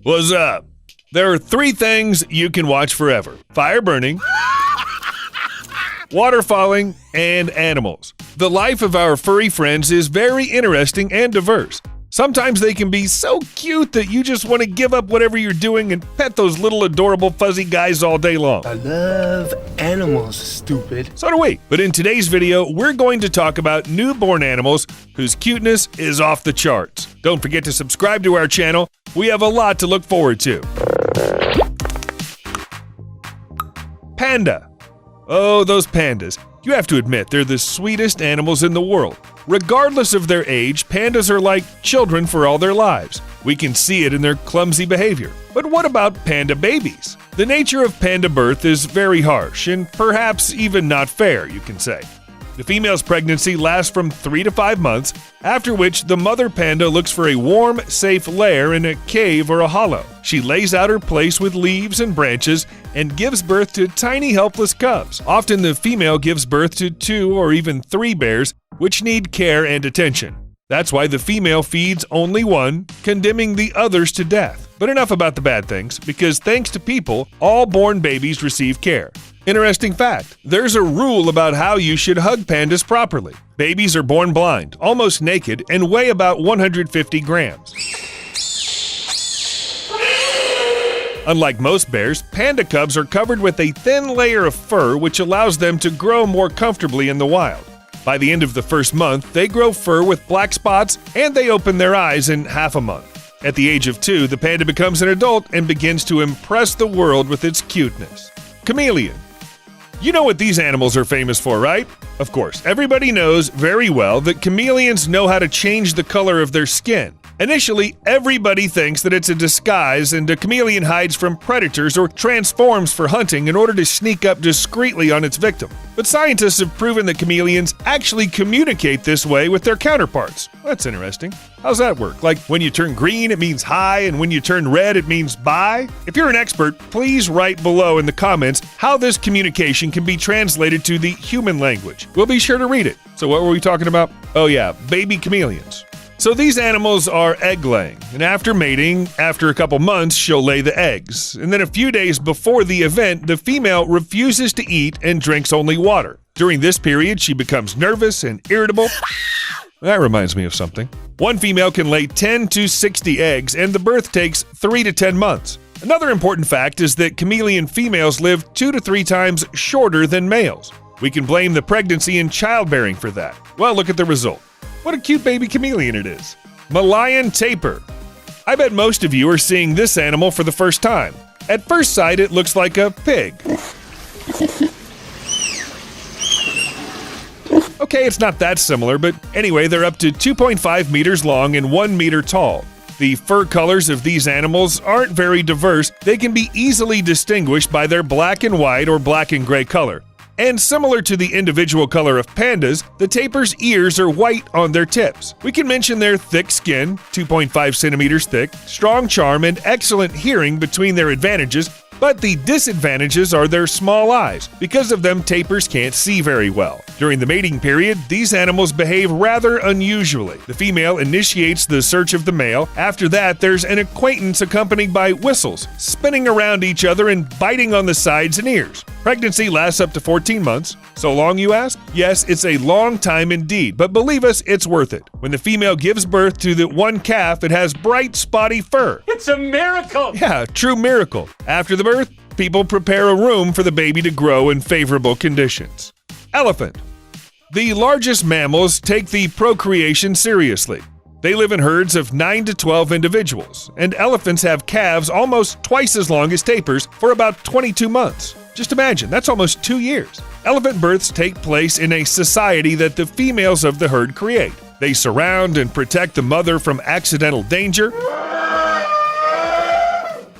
What's up? There are 3 things you can watch forever: fire burning, water falling, and animals. The life of our furry friends is very interesting and diverse. Sometimes they can be so cute that you just want to give up whatever you're doing and pet those little adorable fuzzy guys all day long. I love animals, stupid. So do we. But in today's video, we're going to talk about newborn animals whose cuteness is off the charts. Don't forget to subscribe to our channel. We have a lot to look forward to. Panda. Oh, those pandas. You have to admit, they're the sweetest animals in the world. Regardless of their age, pandas are like children for all their lives. We can see it in their clumsy behavior. But what about panda babies? The nature of panda birth is very harsh and perhaps even not fair, you can say. The female's pregnancy lasts from 3 to 5 months, after which the mother panda looks for a warm, safe lair in a cave or a hollow. She lays out her place with leaves and branches and gives birth to tiny, helpless cubs. Often the female gives birth to 2 or even 3 bears, which need care and attention. That's why the female feeds only one, condemning the others to death. But enough about the bad things, because thanks to people, all born babies receive care. Interesting fact, there's a rule about how you should hug pandas properly. Babies are born blind, almost naked, and weigh about 150 grams. Unlike most bears, panda cubs are covered with a thin layer of fur which allows them to grow more comfortably in the wild. By the end of the first month, they grow fur with black spots and they open their eyes in half a month. At the age of 2, the panda becomes an adult and begins to impress the world with its cuteness. Chameleon. You know what these animals are famous for, right? Of course, everybody knows very well that chameleons know how to change the color of their skin. Initially, everybody thinks that it's a disguise and a chameleon hides from predators or transforms for hunting in order to sneak up discreetly on its victim. But scientists have proven that chameleons actually communicate this way with their counterparts. That's interesting. How's that work? Like when you turn green, it means hi, and when you turn red, it means bye? If you're an expert, please write below in the comments how this communication can be translated to the human language. We'll be sure to read it. So what were we talking about? Oh yeah, baby chameleons. So these animals are egg-laying, and after mating, after a couple months, she'll lay the eggs. And then a few days before the event, the female refuses to eat and drinks only water. During this period, she becomes nervous and irritable. That reminds me of something. One female can lay 10 to 60 eggs, and the birth takes 3 to 10 months. Another important fact is that chameleon females live 2 to 3 times shorter than males. We can blame the pregnancy and childbearing for that. Well, look at the result. What a cute baby chameleon it is. Malayan tapir. I bet most of you are seeing this animal for the first time. At first sight, it looks like a pig. Okay, it's not that similar, but anyway, they're up to 2.5 meters long and 1 meter tall. The fur colors of these animals aren't very diverse. They can be easily distinguished by their black and white or black and gray color. And similar to the individual color of pandas, the tapir's ears are white on their tips. We can mention their thick skin, 2.5 centimeters thick, strong charm, and excellent hearing between their advantages, but the disadvantages are their small eyes. Because of them, tapirs can't see very well. During the mating period, these animals behave rather unusually. The female initiates the search of the male. After that, there's an acquaintance accompanied by whistles, spinning around each other and biting on the sides and ears. Pregnancy lasts up to 14 months. So long, you ask? Yes, it's a long time indeed, but believe us, it's worth it. When the female gives birth to the one calf, it has bright, spotty fur. It's a miracle! Yeah, true miracle. After the birth, people prepare a room for the baby to grow in favorable conditions. Elephant. The largest mammals take the procreation seriously. They live in herds of 9 to 12 individuals, and elephants have calves almost twice as long as tapirs for about 22 months. Just imagine, that's almost 2 years. Elephant births take place in a society that the females of the herd create. They surround and protect the mother from accidental danger.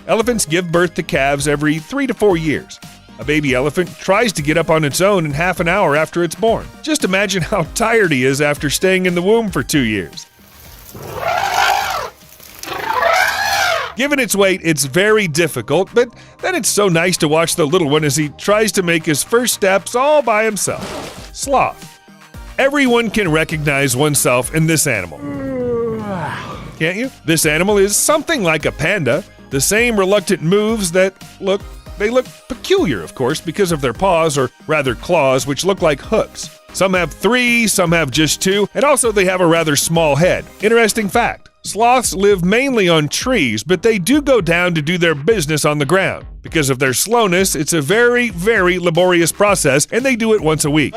Elephants give birth to calves every 3 to 4 years. A baby elephant tries to get up on its own in half an hour after it's born. Just imagine how tired he is after staying in the womb for 2 years. Given its weight, it's very difficult, but then it's so nice to watch the little one as he tries to make his first steps all by himself. Sloth. Everyone can recognize oneself in this animal. Can't you? This animal is something like a panda, The same reluctant moves that look peculiar, of course, because of their paws, or rather claws, which look like hooks. Some have 3, some have just 2, and also they have a rather small head. Interesting fact, sloths live mainly on trees, but they do go down to do their business on the ground. Because of their slowness, it's a very, very laborious process, and they do it once a week.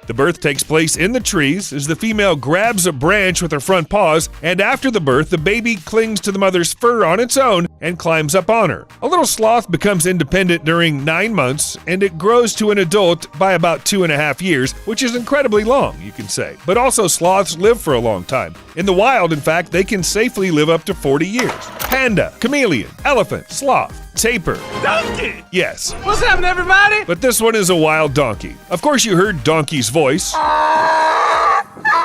The birth takes place in the trees as the female grabs a branch with her front paws, and after the birth, the baby clings to the mother's fur on its own and climbs up on her. A little sloth becomes independent during 9 months, and it grows to an adult by about 2.5 years, which is incredibly long, you can say. But also, sloths live for a long time. In the wild, in fact, they can safely live up to 40 years. Panda, chameleon, elephant, sloth, tapir. Donkey! Yes. What's happening, everybody? But this one is a wild donkey. Of course, you heard donkey's voice.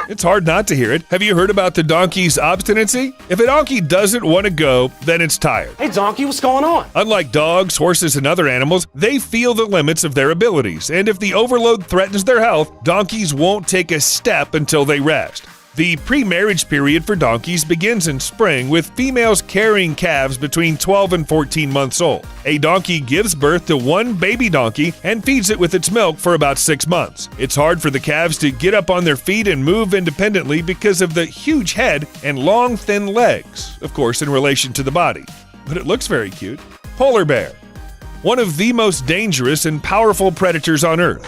It's hard not to hear it. Have you heard about the donkey's obstinacy? If a donkey doesn't want to go, then it's tired. Hey, donkey, what's going on? Unlike dogs, horses, and other animals, they feel the limits of their abilities, and if the overload threatens their health, donkeys won't take a step until they rest. The pre-marriage period for donkeys begins in spring, with females carrying calves between 12 and 14 months old. A donkey gives birth to one baby donkey and feeds it with its milk for about 6 months. It's hard for the calves to get up on their feet and move independently because of the huge head and long, thin legs, of course, in relation to the body. But it looks very cute. Polar bear, one of the most dangerous and powerful predators on Earth.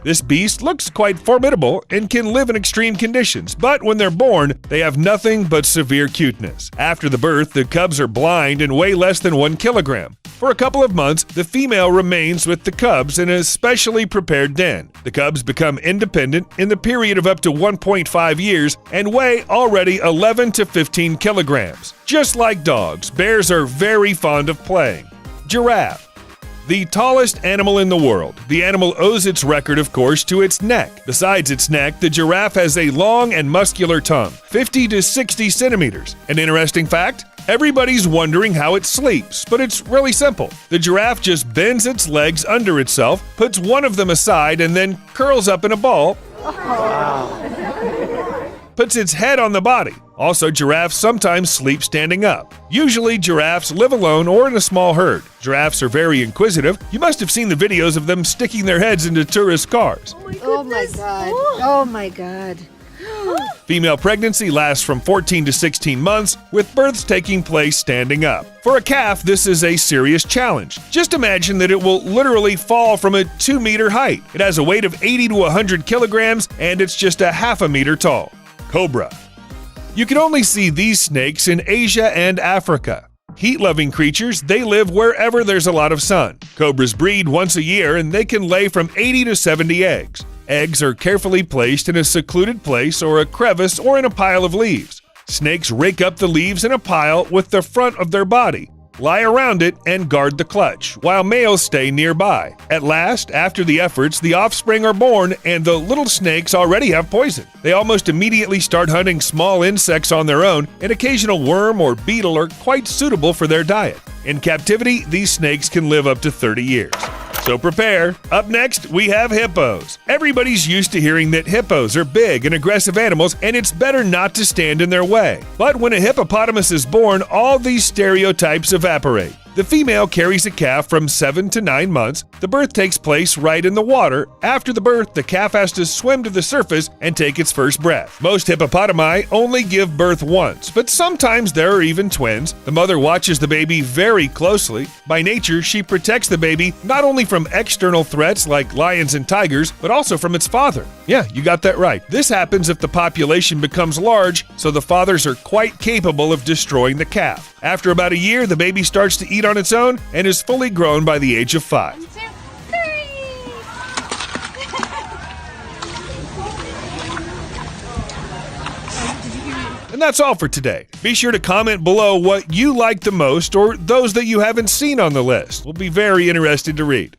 This beast looks quite formidable and can live in extreme conditions, but when they're born, they have nothing but severe cuteness. After the birth, the cubs are blind and weigh less than 1 kilogram. For a couple of months, the female remains with the cubs in a specially prepared den. The cubs become independent in the period of up to 1.5 years and weigh already 11 to 15 kilograms. Just like dogs, bears are very fond of playing. Giraffe. The tallest animal in the world. The animal owes its record, of course, to its neck. Besides its neck, the giraffe has a long and muscular tongue, 50 to 60 centimeters. An interesting fact? Everybody's wondering how it sleeps, but it's really simple. The giraffe just bends its legs under itself, puts one of them aside, and then curls up in a ball. Puts its head on the body. Also, giraffes sometimes sleep standing up. Usually, giraffes live alone or in a small herd. Giraffes are very inquisitive. You must have seen the videos of them sticking their heads into tourist cars. Oh my God. Oh my God. Female pregnancy lasts from 14 to 16 months, with births taking place standing up. For a calf, this is a serious challenge. Just imagine that it will literally fall from a 2-meter height. It has a weight of 80 to 100 kilograms, and it's just a half a meter tall. Cobra. You can only see these snakes in Asia and Africa. Heat-loving creatures, they live wherever there's a lot of sun. Cobras breed once a year, and they can lay from 80 to 70 eggs. Eggs are carefully placed in a secluded place or a crevice or in a pile of leaves. Snakes rake up the leaves in a pile with the front of their body, lie around it, and guard the clutch, while males stay nearby. At last, after the efforts, the offspring are born, and the little snakes already have poison. They almost immediately start hunting small insects on their own. An occasional worm or beetle are quite suitable for their diet. In captivity, these snakes can live up to 30 years. So prepare. Up next, we have hippos. Everybody's used to hearing that hippos are big and aggressive animals, and it's better not to stand in their way. But when a hippopotamus is born, all these stereotypes evaporate. The female carries a calf from 7 to 9 months. The birth takes place right in the water. After the birth, the calf has to swim to the surface and take its first breath. Most hippopotami only give birth once, but sometimes there are even twins. The mother watches the baby very closely. By nature, she protects the baby not only from external threats like lions and tigers, but also from its father. Yeah, you got that right. This happens if the population becomes large, so the fathers are quite capable of destroying the calf. After about a year, the baby starts to eat on its own and is fully grown by the age of 5. 1, 2, 3. And that's all for today. Be sure to comment below what you like the most or those that you haven't seen on the list. We'll be very interested to read.